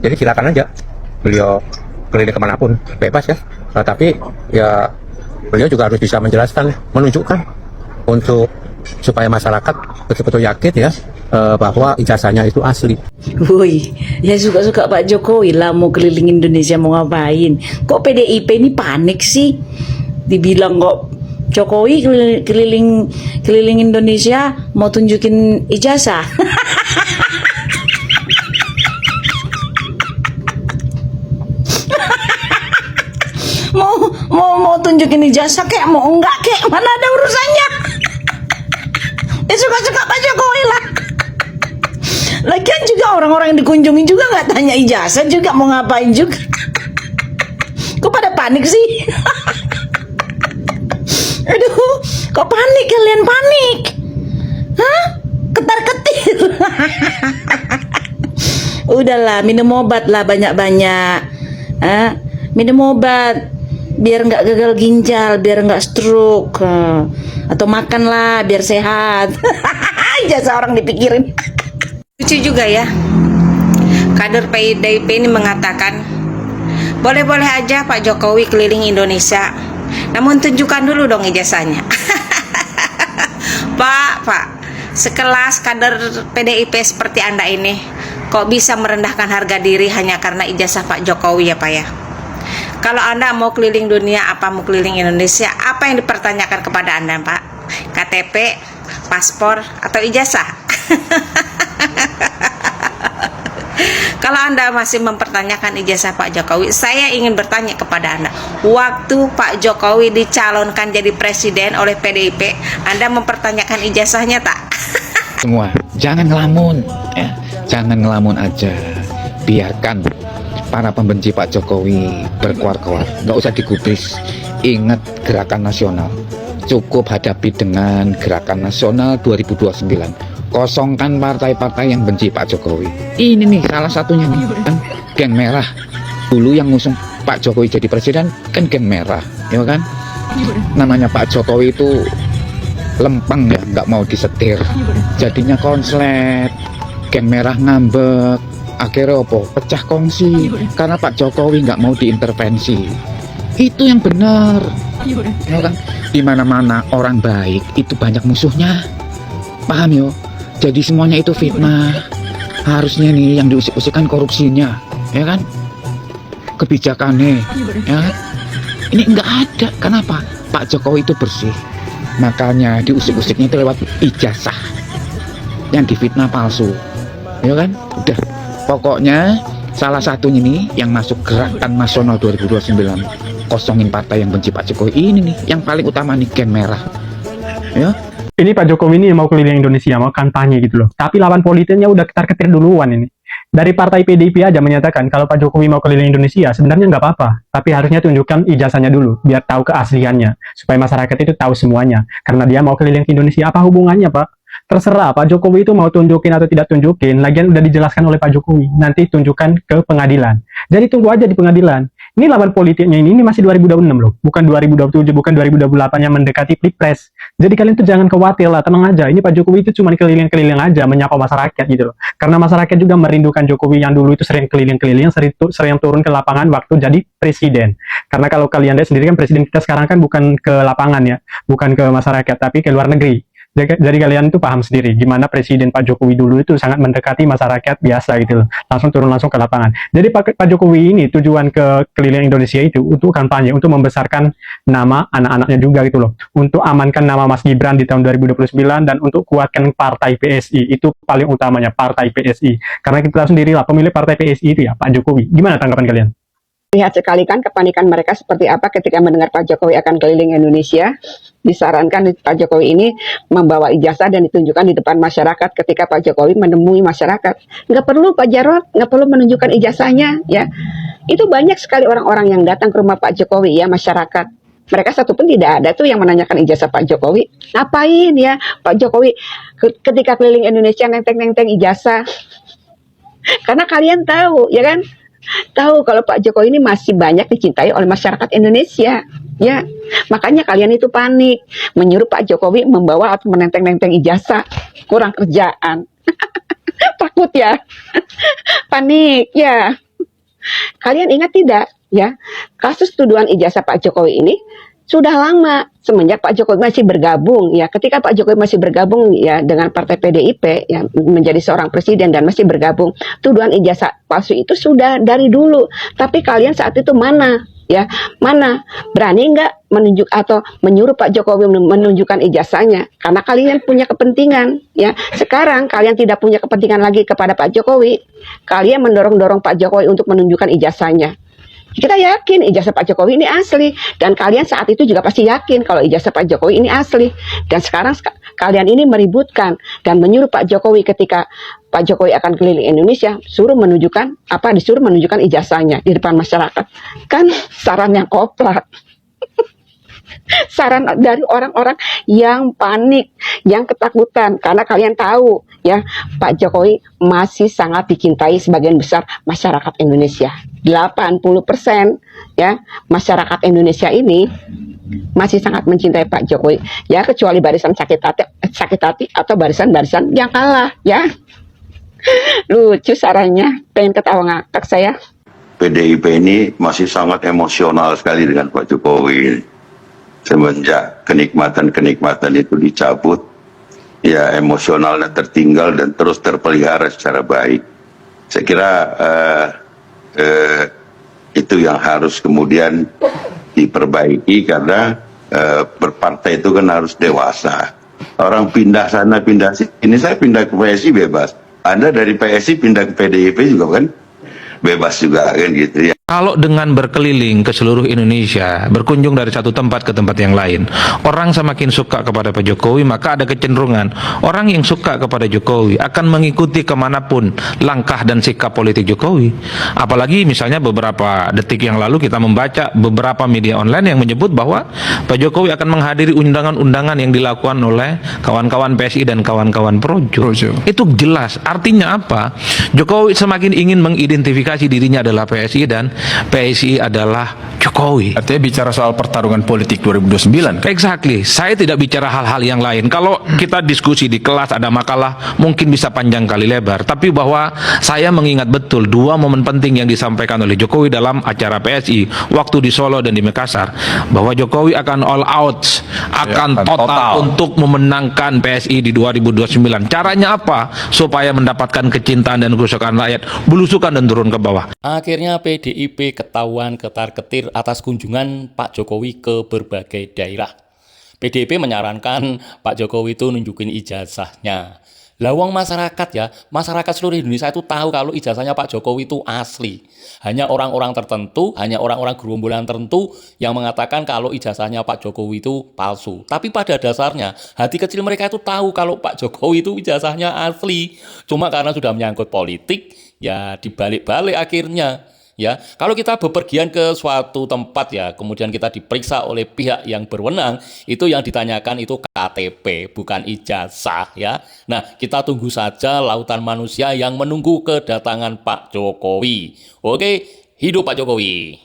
Jadi silakan aja beliau keliling kemanapun, bebas ya. Tapi ya beliau juga harus bisa menjelaskan, menunjukkan untuk supaya masyarakat betul-betul yakin ya bahwa ijazahnya itu asli. Woi, ya suka-suka Pak Jokowi lah mau keliling Indonesia mau ngapain. Kok PDIP ini panik sih? Dibilang kok Jokowi keliling Indonesia mau tunjukin ijazah. mau tunjukin ijazah kek mau enggak kek mana ada urusannya. Ya suka-suka Pak Jokowi lah. Lagian juga orang-orang yang dikunjungi juga nggak tanya ijazah juga mau ngapain juga. Kok pada panik sih? Aduh, kok panik kalian panik? Hah? Ketar-ketir. Udahlah, minum obat lah banyak-banyak. Minum obat biar nggak gagal ginjal, biar nggak stroke. Atau makanlah biar sehat. Ijazah orang dipikirin. Lucu juga ya, kader PDIP ini mengatakan boleh-boleh aja Pak Jokowi keliling Indonesia, namun tunjukkan dulu dong ijazahnya. Pak, sekelas kader PDIP seperti Anda ini kok bisa merendahkan harga diri hanya karena ijazah Pak Jokowi ya Pak ya. Kalau Anda mau keliling dunia, apa mau keliling Indonesia, apa yang dipertanyakan kepada Anda Pak? KTP, paspor, atau ijazah? Kalau Anda masih mempertanyakan ijazah Pak Jokowi, saya ingin bertanya kepada Anda, waktu Pak Jokowi dicalonkan jadi presiden oleh PDIP, Anda mempertanyakan ijazahnya tak? Semua jangan ngelamun ya, jangan ngelamun aja, biarkan para pembenci Pak Jokowi berkuar-kuar, nggak usah digubris. Ingat gerakan nasional, cukup hadapi dengan gerakan nasional 2029. Kosongkan partai-partai yang benci Pak Jokowi. Ini nih salah satunya nih, kan geng merah. Dulu yang ngusung Pak Jokowi jadi presiden kan geng merah, ya kan? Namanya Pak Jokowi itu lempeng ya, nggak mau disetir. Jadinya konslet, geng merah ngambek. Akhirnya apa? Pecah kongsi karena Pak Jokowi nggak mau diintervensi. Itu yang benar, ya kan? Di mana-mana orang baik itu banyak musuhnya, paham yo? Jadi semuanya itu fitnah. Harusnya nih yang diusik-usikkan korupsinya, ya kan? Kebijakannya, ya kan? Ini nggak ada. Kenapa? Pak Jokowi itu bersih. Makanya diusik-usiknya itu lewat ijazah. Yang difitnah palsu, ya kan? Udah. Pokoknya salah satunya nih yang masuk gerakan nasional 2029, kosongin partai yang benci Pak Jokowi ini nih. Yang paling utama nih geng merah, ya. Ini Pak Jokowi ini mau keliling Indonesia, mau kampanye gitu loh. Tapi lawan politiknya udah ketar-ketir duluan ini. Dari partai PDIP aja menyatakan kalau Pak Jokowi mau keliling Indonesia sebenarnya nggak apa-apa. Tapi harusnya tunjukkan ijazahnya dulu, biar tahu keasliannya. Supaya masyarakat itu tahu semuanya. Karena dia mau keliling ke Indonesia, apa hubungannya Pak? Terserah Pak Jokowi itu mau tunjukin atau tidak tunjukin. Lagian udah dijelaskan oleh Pak Jokowi. Nanti tunjukkan ke pengadilan. Jadi tunggu aja di pengadilan. Ini lawan politiknya ini masih 2026 loh. Bukan 2027, bukan 2028 yang mendekati pilpres. Jadi kalian tuh jangan khawatir lah, tenang aja. Ini Pak Jokowi itu cuma keliling-keliling aja, menyapa masyarakat gitu loh. Karena masyarakat juga merindukan Jokowi yang dulu itu sering keliling-keliling, sering turun ke lapangan waktu jadi presiden. Karena kalau kalian lihat sendiri kan presiden kita sekarang kan bukan ke lapangan ya, bukan ke masyarakat, tapi ke luar negeri. Jadi kalian tuh paham sendiri gimana Presiden Pak Jokowi dulu itu sangat mendekati masyarakat biasa gitu loh, langsung turun langsung ke lapangan. Jadi Pak Jokowi ini tujuan ke keliling Indonesia itu untuk kampanye, untuk membesarkan nama anak-anaknya juga gitu loh, untuk amankan nama Mas Gibran di tahun 2029 dan untuk kuatkan partai PSI. Itu paling utamanya, partai PSI, karena kita tahu sendiri lah pemilih partai PSI itu ya Pak Jokowi. Gimana tanggapan kalian? Lihat sekali kan kepanikan mereka seperti apa ketika mendengar Pak Jokowi akan keliling Indonesia. Disarankan Pak Jokowi ini membawa ijazah dan ditunjukkan di depan masyarakat ketika Pak Jokowi menemui masyarakat. Nggak perlu Pak Jarod, nggak perlu menunjukkan ijazahnya ya. Itu banyak sekali orang-orang yang datang ke rumah Pak Jokowi ya, masyarakat. Mereka satu pun tidak ada tuh yang menanyakan ijazah Pak Jokowi. Ngapain ya Pak Jokowi ketika keliling Indonesia nenteng-nenteng ijazah. Karena kalian tahu ya kan, tahu kalau Pak Jokowi ini masih banyak dicintai oleh masyarakat Indonesia ya. Makanya kalian itu panik menyuruh Pak Jokowi membawa atau menenteng-nenteng ijazah. Kurang kerjaan. Takut ya. Panik ya. Kalian ingat tidak ya, kasus tuduhan ijazah Pak Jokowi ini sudah lama semenjak Pak Jokowi masih bergabung ya. Ketika Pak Jokowi masih bergabung ya dengan Partai PDIP ya, menjadi seorang presiden dan masih bergabung, tuduhan ijazah palsu itu sudah dari dulu. Tapi kalian saat itu mana ya, mana berani nggak menunjuk atau menyuruh Pak Jokowi menunjukkan ijazahnya, karena kalian punya kepentingan ya. Sekarang kalian tidak punya kepentingan lagi kepada Pak Jokowi, kalian mendorong-dorong Pak Jokowi untuk menunjukkan ijazahnya. Kita yakin ijazah Pak Jokowi ini asli, dan kalian saat itu juga pasti yakin kalau ijazah Pak Jokowi ini asli. Dan sekarang kalian ini meributkan dan menyuruh Pak Jokowi ketika Pak Jokowi akan keliling Indonesia, disuruh menunjukkan ijazahnya di depan masyarakat. Kan saran yang koprak. Saran dari orang-orang yang panik, yang ketakutan, karena kalian tahu ya, Pak Jokowi masih sangat dicintai sebagian besar masyarakat Indonesia. 80% ya masyarakat Indonesia ini masih sangat mencintai Pak Jokowi ya, kecuali barisan sakit hati atau barisan-barisan yang kalah ya. Lucu sarannya, pengen ketawa ngakak saya. PDIP ini masih sangat emosional sekali dengan Pak Jokowi. Semenjak kenikmatan itu dicabut, ya emosionalnya tertinggal dan terus terpelihara secara baik. Saya kira itu yang harus kemudian diperbaiki, karena berpartai itu kan harus dewasa. Orang pindah sana pindah sini, saya pindah ke PSI bebas. Anda dari PSI pindah ke PDIP juga kan bebas juga kan gitu ya. Kalau dengan berkeliling ke seluruh Indonesia, berkunjung dari satu tempat ke tempat yang lain, orang semakin suka kepada Pak Jokowi, maka ada kecenderungan orang yang suka kepada Jokowi akan mengikuti kemanapun langkah dan sikap politik Jokowi. Apalagi misalnya beberapa detik yang lalu kita membaca beberapa media online yang menyebut bahwa Pak Jokowi akan menghadiri undangan-undangan yang dilakukan oleh kawan-kawan PSI dan kawan-kawan Projo. Itu jelas, artinya apa? Jokowi semakin ingin mengidentifikasi dirinya adalah PSI dan PSI adalah Jokowi. Artinya bicara soal pertarungan politik 2029. Exactly. Saya tidak bicara hal-hal yang lain. Kalau kita diskusi di kelas ada makalah, mungkin bisa panjang kali lebar. Tapi bahwa saya mengingat betul dua momen penting yang disampaikan oleh Jokowi dalam acara PSI waktu di Solo dan di Makassar, bahwa Jokowi akan all out, akan total untuk memenangkan PSI di 2029. Caranya apa? Supaya mendapatkan kecintaan dan kesukaan rakyat, belusukan dan turun ke bawah. Akhirnya PDIP ketahuan ketar-ketir atas kunjungan Pak Jokowi ke berbagai daerah. PDIP menyarankan Pak Jokowi itu nunjukin ijazahnya. Lawang masyarakat seluruh Indonesia itu tahu kalau ijazahnya Pak Jokowi itu asli. Hanya orang-orang tertentu, hanya orang-orang gerombolan tertentu yang mengatakan kalau ijazahnya Pak Jokowi itu palsu. Tapi pada dasarnya hati kecil mereka itu tahu kalau Pak Jokowi itu ijazahnya asli. Cuma karena sudah menyangkut politik, ya dibalik-balik akhirnya. Ya, kalau kita bepergian ke suatu tempat ya, kemudian kita diperiksa oleh pihak yang berwenang, itu yang ditanyakan itu KTP, bukan ijazah ya. Nah, kita tunggu saja lautan manusia yang menunggu kedatangan Pak Jokowi. Oke, hidup Pak Jokowi.